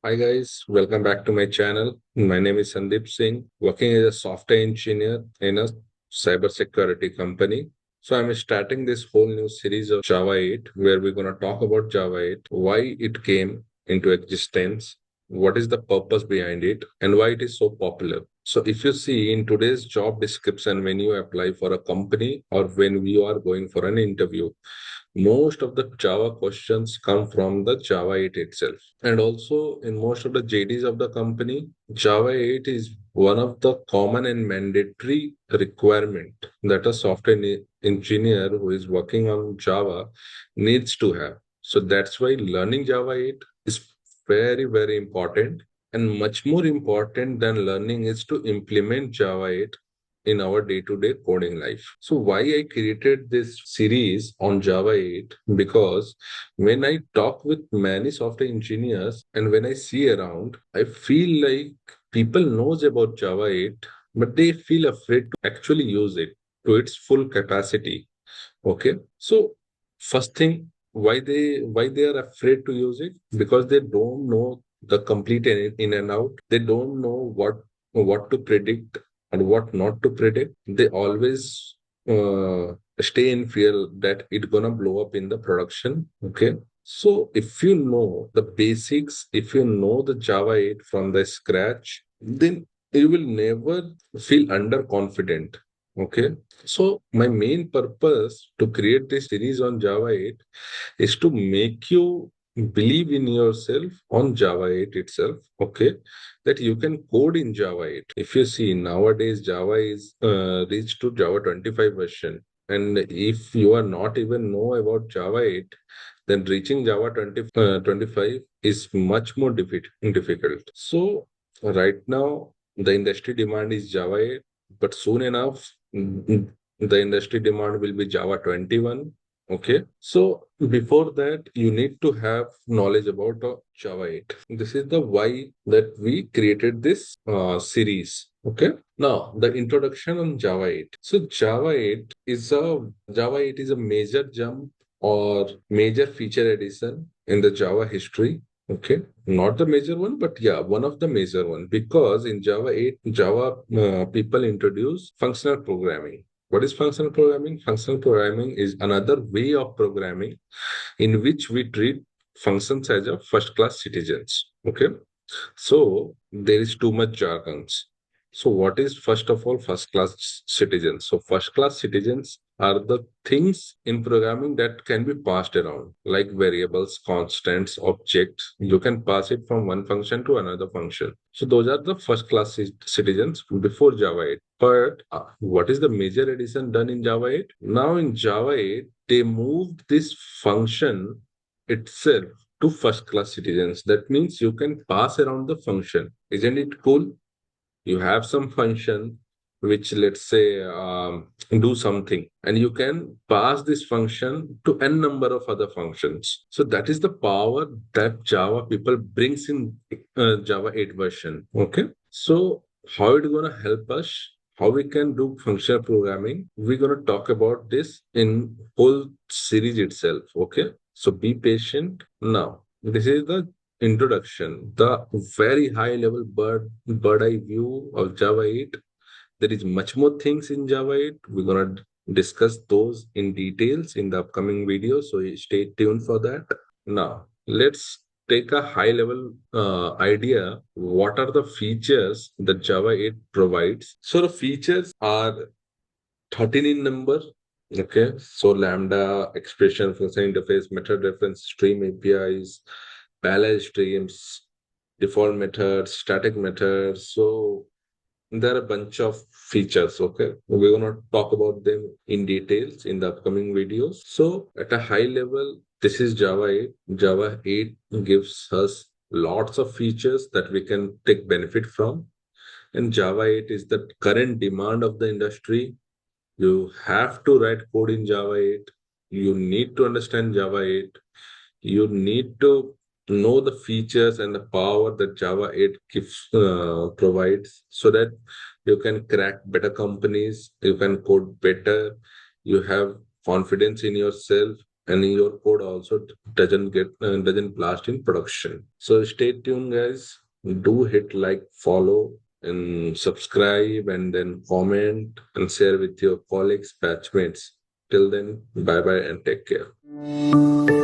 Hi guys, welcome back to my channel. My name is Sandeep Singh, working as a software engineer in a cybersecurity company. So I'm starting this whole new series of Java 8 where we're going to talk about Java 8, why it came into existence, what is the purpose behind it, and why it is so popular. So if you see in today's job description, when you apply for a company or when you are going for an interview, most of the Java questions come from the Java 8 itself. And also in most of the JDs of the company, Java 8 is one of the common and mandatory requirement that a software engineer who is working on Java needs to have. So that's why learning Java 8 is very, very important. And much more important than learning is to implement Java 8 in our day-to-day coding life. So why I created this series on Java 8? Because when I talk with many software engineers and when I see around, I feel like people knows about Java 8, but they feel afraid to actually use it to its full capacity. Okay. So first thing, why they are afraid to use it? Because they don't know the complete in and out. They don't know what to predict and what not to predict. They always stay in fear that it's gonna blow up in the production. Okay. So if you know the basics, if you know the Java 8 from the scratch, then you will never feel underconfident. Okay. So my main purpose to create this series on Java 8 is to make you believe in yourself on Java 8 itself, okay, that you can code in Java 8. If you see nowadays, Java is reached to Java 25 version. And if you are not even know about Java 8, then reaching Java 25 is much more difficult. So right now, the industry demand is Java 8, but soon enough, the industry demand will be Java 21. Okay. So before that, you need to have knowledge about Java 8. This is the why that we created this series. Okay. Now the introduction on Java 8. So Java 8 is a major jump or major feature addition in the Java history. Okay, not the major one, but yeah, one of the major one, because in Java 8, Java people introduce functional programming. What is functional programming? Functional programming is another way of programming in which we treat functions as a first class citizens. Okay. So there is too much jargons. So what is first of all first class citizens? So first class citizens are the things in programming that can be passed around, like variables, constants, objects. You can pass it from one function to another function. So those are the first class citizens before Java 8. But what is the major addition done in Java 8? Now in Java 8, they moved this function itself to first class citizens. That means you can pass around the function. Isn't it cool? You have some function which, let's say, do something, and you can pass this function to n number of other functions. So that is the power that Java people brings in Java 8 version. Okay. So how it going to help us, how we can do functional programming, we're going to talk about this in whole series itself. Okay. So be patient. Now this is the introduction, the very high level bird eye view of Java 8. There is much more things in Java 8. We're gonna discuss those in details in the upcoming video, so stay tuned for that. Now let's take a high level idea. What are the features that Java 8 provides? So the features are 13 in number. Okay, so Lambda expression, function interface, method reference, stream APIs, balance streams, default methods, static methods. So there are a bunch of features. Okay, we're gonna talk about them in details in the upcoming videos. So at a high level, this is Java 8. Java 8 gives us lots of features that we can take benefit from. And Java 8 is the current demand of the industry. You have to write code in Java 8. You need to understand Java 8. You need to know the features and the power that Java 8 provides, so that you can crack better companies, you can code better, you have confidence in yourself, and your code also doesn't blast in production. So stay tuned, guys. Do hit like, follow, and subscribe, and then comment and share with your colleagues, batchmates. Till then, bye bye and take care.